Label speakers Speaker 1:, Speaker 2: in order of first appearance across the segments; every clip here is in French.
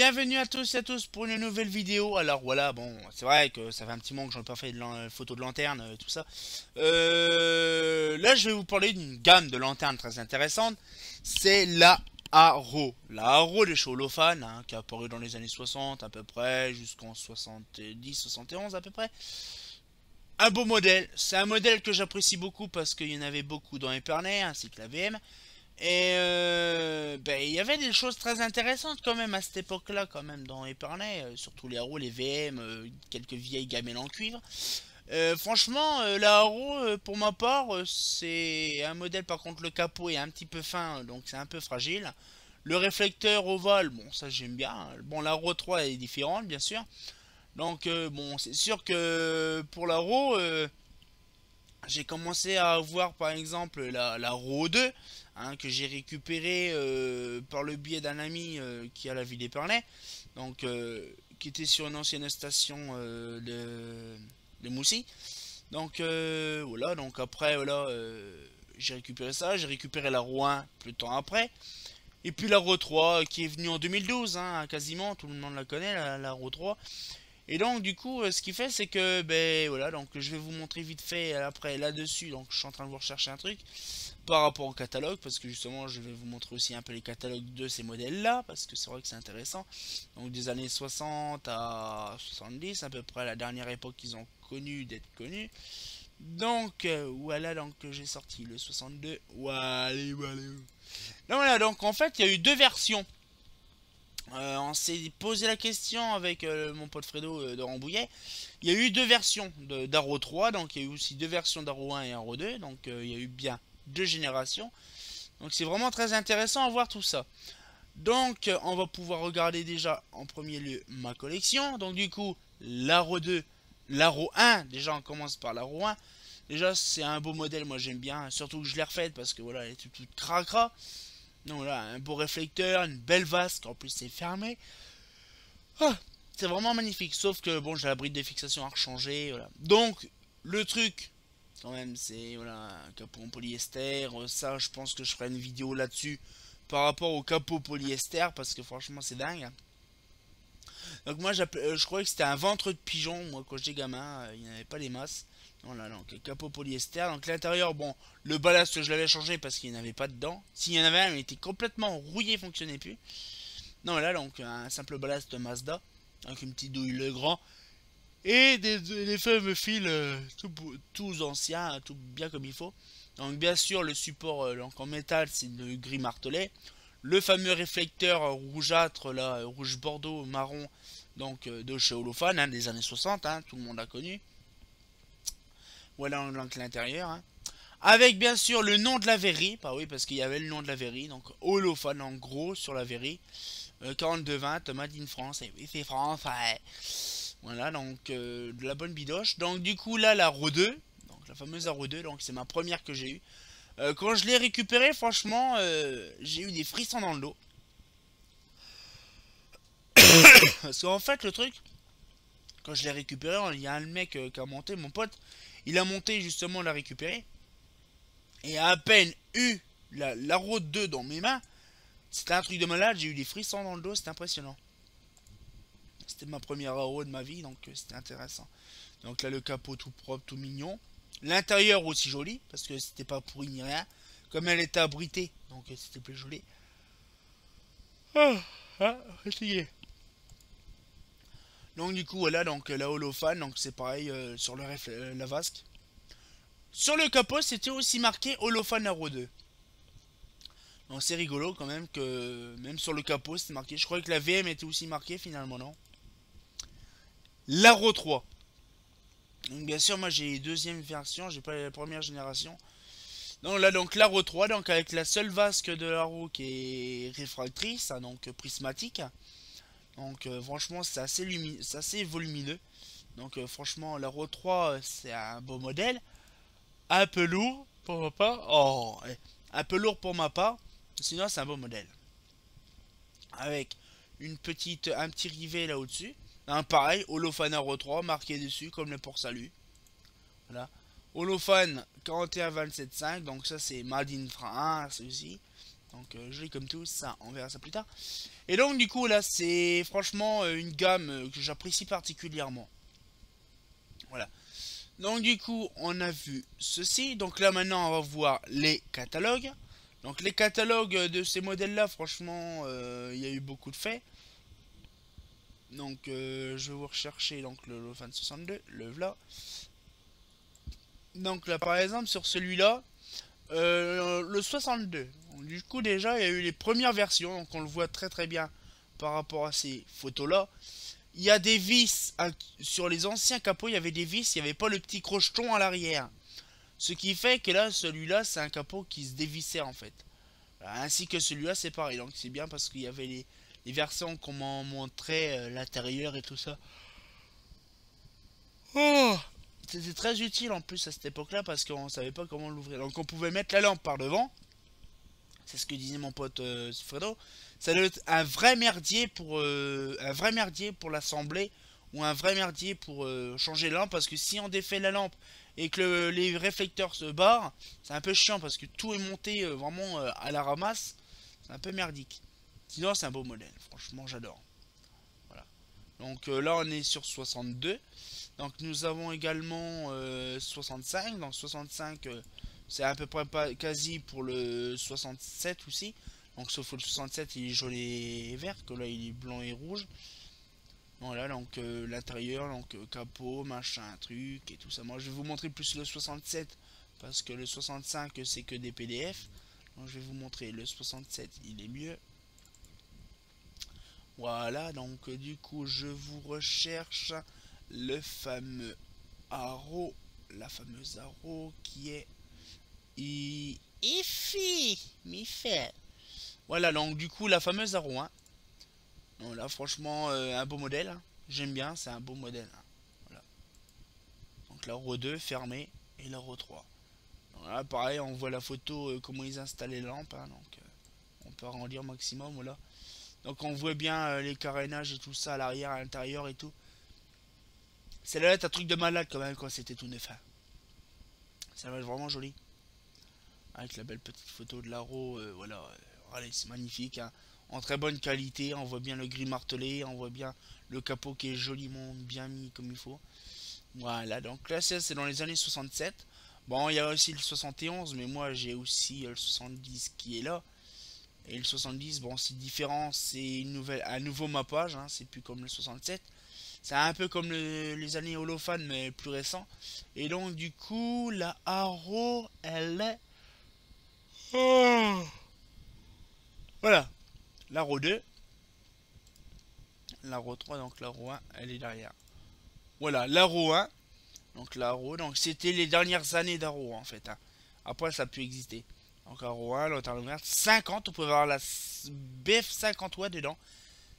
Speaker 1: Bienvenue à tous et à tous pour une nouvelle vidéo. Alors voilà, bon, c'est vrai que ça fait un petit moment que j'en ai pas fait de photo de lanterne, tout ça. Là, je vais vous parler d'une gamme de lanternes très intéressante. C'est la Haro. La Haro de chez Holophane, hein, qui a apparu dans les années 60 à peu près, jusqu'en 70-71 à peu près. Un beau modèle. C'est un modèle que j'apprécie beaucoup parce qu'il y en avait beaucoup dans Epernay, ainsi que la VM. Et ben, il y avait des choses très intéressantes quand même à cette époque-là, quand même, dans Epernay, surtout les Haro, les VM, quelques vieilles gamelles en cuivre. Franchement, la Haro, pour ma part, c'est un modèle, par contre, le capot est un petit peu fin, donc c'est un peu fragile. Le réflecteur ovale, bon, ça j'aime bien. Bon, la Haro 3 est différente, bien sûr. Donc, bon, c'est sûr que pour la Haro, j'ai commencé à avoir par exemple la RAW 2 hein, que j'ai récupéré par le biais d'un ami qui a la ville d'Épernay, donc qui était sur une ancienne station de Moussy. Donc voilà, donc après voilà, j'ai récupéré ça, j'ai récupéré la RAW 1 peu de temps après. Et puis la RAW 3 qui est venue en 2012, hein, quasiment, tout le monde la connaît, la RAW 3. Et donc du coup ce qu'il fait c'est que ben voilà donc je vais vous montrer vite fait après là-dessus donc je suis en train de vous rechercher un truc par rapport au catalogue parce que justement je vais vous montrer aussi un peu les catalogues de ces modèles là parce que c'est vrai que c'est intéressant donc des années 60 à 70 à peu près la dernière époque qu'ils ont connu d'être connus donc voilà donc j'ai sorti le 62 voilà, voilà. Donc voilà donc en fait il y a eu deux versions on s'est posé la question avec mon pote Fredo de Rambouillet. Il y a eu deux versions d'Aro 3, donc il y a eu aussi deux versions d'Aro 1 et Aro 2, donc il y a eu bien deux générations. Donc c'est vraiment très intéressant à voir tout ça. Donc on va pouvoir regarder déjà en premier lieu ma collection. Donc du coup, l'Aro 2, l'Aro 1, déjà on commence par l'Aro 1. Déjà c'est un beau modèle, moi j'aime bien, surtout que je l'ai refaite parce que voilà, elle est toute cracra. Donc là, un beau réflecteur, une belle vasque, en plus c'est fermé. Ah, c'est vraiment magnifique, sauf que bon, j'ai la bride de fixation à rechanger, voilà. Donc, le truc, quand même, c'est voilà, un capot en polyester. Ça, je pense que je ferai une vidéo là-dessus par rapport au capot polyester, parce que franchement, c'est dingue. Donc moi, je croyais que c'était un ventre de pigeon, moi, quand j'étais gamin, il n'y avait pas les masses. Voilà, donc capot polyester. Donc l'intérieur, bon, le ballast, je l'avais changé parce qu'il n'y en avait pas dedans. S'il y en avait un, il était complètement rouillé, il fonctionnait plus. Non, là, donc un simple ballast Mazda, avec une petite douille Legrand. Et des fameux fils tous anciens, tout bien comme il faut. Donc bien sûr, le support donc, en métal, c'est le gris martelet. Le fameux réflecteur rougeâtre, là, rouge bordeaux, marron, donc de chez Holophane, hein, des années 60, hein, tout le monde l'a connu. Voilà donc l'intérieur. Hein. Avec bien sûr le nom de la verrie, bah oui, parce qu'il y avait le nom de la verrie, donc Holophane en gros sur la verrie. 42-20, Made in France, et oui, c'est France, ouais. Voilà, donc de la bonne bidoche. Donc du coup là, la RAW 2, donc la fameuse RAW 2, donc c'est ma première que j'ai eue. Quand je l'ai récupérée, franchement, j'ai eu des frissons dans le dos. Parce qu'en fait, le truc, quand je l'ai récupérée, il y a un mec qui a monté, mon pote, il a monté justement la récupérer. Et à peine eu la RAW 2 dans mes mains, c'était un truc de malade, j'ai eu des frissons dans le dos, c'était impressionnant. C'était ma première RAW de ma vie, donc c'était intéressant. Donc là, le capot tout propre, tout mignon. L'intérieur aussi joli, parce que c'était pas pourri ni rien. Comme elle était abritée, donc c'était plus joli. Fatigué. Donc du coup, voilà, donc la holophane, donc c'est pareil sur la vasque. Sur le capot, c'était aussi marqué holophane Haro 2. Donc c'est rigolo quand même que même sur le capot, c'était marqué. Je croyais que la VM était aussi marquée, finalement non. L'Haro 3. Donc bien sûr, moi j'ai deuxième version, j'ai pas la première génération. Donc là, donc l'Aro 3, donc avec la seule vasque de l'Aro qui est réfractrice, hein, donc prismatique. Donc franchement, c'est assez volumineux. Donc franchement, l'Aro 3, c'est un beau modèle. Un peu lourd pour ma part. Oh, un peu lourd pour ma part. Sinon, c'est un beau modèle. Avec un petit rivet là au-dessus. Un pareil, Holophane Aro 3 marqué dessus comme le port salut. Voilà. Holophane 41 27 5, donc ça c'est Made in France aussi. Donc joli comme tout, ça on verra ça plus tard. Et donc du coup là c'est franchement une gamme que j'apprécie particulièrement. Voilà. Donc du coup on a vu ceci. Donc là maintenant on va voir les catalogues. Donc les catalogues de ces modèles là franchement il y a eu beaucoup de faits. Donc je vais vous rechercher donc le Lofan 62, le voilà. Donc là par exemple sur celui-là, le 62. Donc, du coup déjà il y a eu les premières versions, donc on le voit très très bien par rapport à ces photos là. Il y a des vis sur les anciens capots, il y avait des vis, il n'y avait pas le petit crocheton à l'arrière. Ce qui fait que là celui-là c'est un capot qui se dévissait en fait. Ainsi que celui-là c'est pareil, donc c'est bien parce qu'il y avait les versions qu'on m'en montrait l'intérieur et tout ça. Oh, c'était très utile en plus à cette époque-là parce qu'on savait pas comment l'ouvrir. Donc on pouvait mettre la lampe par devant. C'est ce que disait mon pote Fredo. Ça doit être un vrai merdier pour l'assembler ou un vrai merdier pour changer la lampe parce que si on défait la lampe et que les réflecteurs se barrent, c'est un peu chiant parce que tout est monté vraiment à la ramasse. C'est un peu merdique. Sinon c'est un beau modèle, franchement j'adore. Voilà. Donc là on est sur 62. Donc nous avons également 65. Donc 65 c'est à peu près pas, quasi pour le 67 aussi. Donc sauf que le 67 il est jaune et vert, que là il est blanc et rouge. Voilà donc l'intérieur, donc capot, machin, truc et tout ça. Moi je vais vous montrer plus le 67 parce que le 65 c'est que des PDF. Donc je vais vous montrer le 67, il est mieux. Voilà donc du coup je vous recherche le fameux Arrow, la fameuse Arrow qui est Ifi, mi fait. Voilà donc du coup la fameuse Arrow, hein. Donc là franchement un beau modèle, hein. J'aime bien, c'est un beau modèle, hein. Voilà. Donc l'Arrow 2 fermé et l'Arrow 3. Donc là pareil on voit la photo comment ils installaient les lampes, hein. Donc on peut arrondir maximum, voilà. Donc on voit bien les carénages et tout ça à l'arrière, à l'intérieur et tout. C'est là un truc de malade quand même quand c'était tout neuf, hein. Ça va être vraiment joli. Avec la belle petite photo de l'Arrow, voilà. Allez, c'est magnifique, hein. En très bonne qualité, on voit bien le gris martelé, on voit bien le capot qui est joliment bien mis comme il faut. Voilà, donc là c'est dans les années 67. Bon, il y a aussi le 71, mais moi j'ai aussi le 70 qui est là. Et le 70, bon, c'est différent, c'est un nouveau mappage, hein, c'est plus comme le 67. C'est un peu comme les années Holofan, mais plus récent. Et donc, du coup, la Arrow, elle est. Oh, voilà, l'Arrow 2, l'Arrow 3, donc l'Arrow 1, elle est derrière. Voilà, l'Arrow 1, donc l'Arrow, donc c'était les dernières années d'Arrow en fait, hein. Après, ça a pu exister. Donc, Arrow 1, lanterne ouverte, 50, on peut voir la BF 50 watts dedans.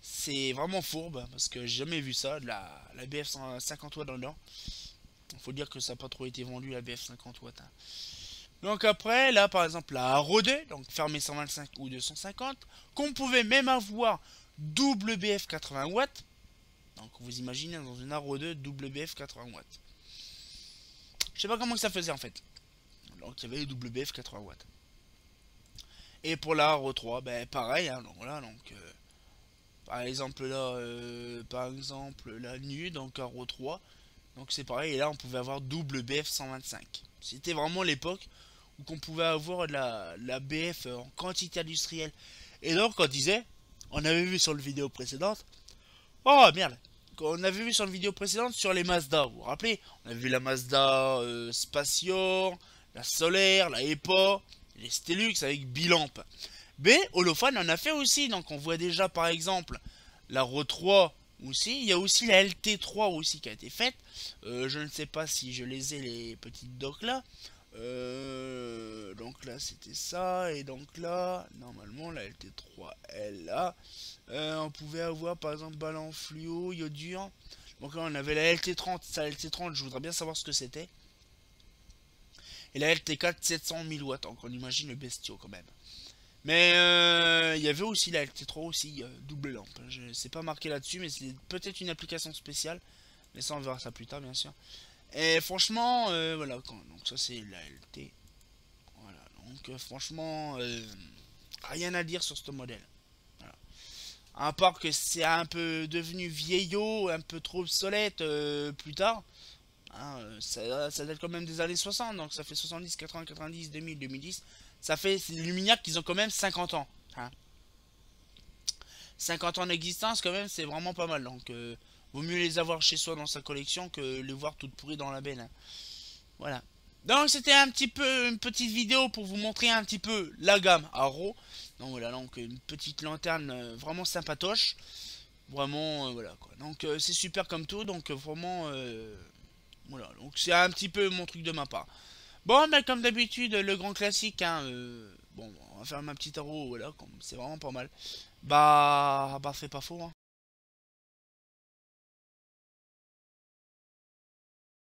Speaker 1: C'est vraiment fourbe parce que j'ai jamais vu ça, la BF 50 watts dedans. Il faut dire que ça n'a pas trop été vendu la BF 50 watts, hein. Donc après, là par exemple la Arrow 2, donc fermée 125 ou 250, qu'on pouvait même avoir double BF 80 watts. Donc vous imaginez dans une Arrow 2 double BF 80 watts. Je sais pas comment ça faisait en fait. Donc il y avait double BF 80 watts. Et pour la Arrow 3, ben pareil, hein, donc voilà, donc par exemple là, par exemple la NU, donc Arrow 3. Donc c'est pareil, et là on pouvait avoir double BF 125. C'était vraiment l'époque où qu'on pouvait avoir la BF en quantité industrielle. Et donc on disait, on avait vu sur la vidéo précédente, oh merde, on avait vu sur la vidéo précédente sur les Mazda, vous vous rappelez, on avait vu la Mazda Spatior, la Solaire, la EPA, les Stelux avec bilamp. Mais Holofan en a fait aussi, donc on voit déjà par exemple la RO 3 aussi, il y a aussi la LT3 aussi qui a été faite. Je ne sais pas si je les ai les petites docs là. Donc là c'était ça, et donc là normalement la LT3 elle là. On pouvait avoir par exemple ballon fluo, iodure. Donc là on avait la LT30, ça la LT30 je voudrais bien savoir ce que c'était. Et la LT4 700 000 watts, donc on imagine le bestiau quand même. Mais il y avait aussi la LT3 aussi, double lampe. Je sais pas marqué là-dessus, mais c'est peut-être une application spéciale. Mais ça, on verra ça plus tard, bien sûr. Et franchement, voilà. Donc ça, c'est la LT. Voilà. Donc franchement, Rien à dire sur ce modèle. Voilà. À part que c'est un peu devenu vieillot, un peu trop obsolète plus tard. Hein, ça date quand même des années 60, donc ça fait 70, 80, 90, 2000, 2010. Ça fait Luminac qu'ils ont quand même 50 ans. Hein. 50 ans d'existence quand même, c'est vraiment pas mal. Donc vaut mieux les avoir chez soi dans sa collection que les voir toutes pourries dans la benne. Hein. Voilà. Donc c'était un petit peu une petite vidéo pour vous montrer un petit peu la gamme Arrow. Donc voilà, donc une petite lanterne vraiment sympatoche. Vraiment voilà quoi. Donc c'est super comme tout, donc vraiment voilà. Donc c'est un petit peu mon truc de ma part. Bon, mais comme d'habitude, le grand classique, hein, bon, on va faire ma petite Arrow, voilà, c'est vraiment pas mal. Bah, c'est pas faux, hein.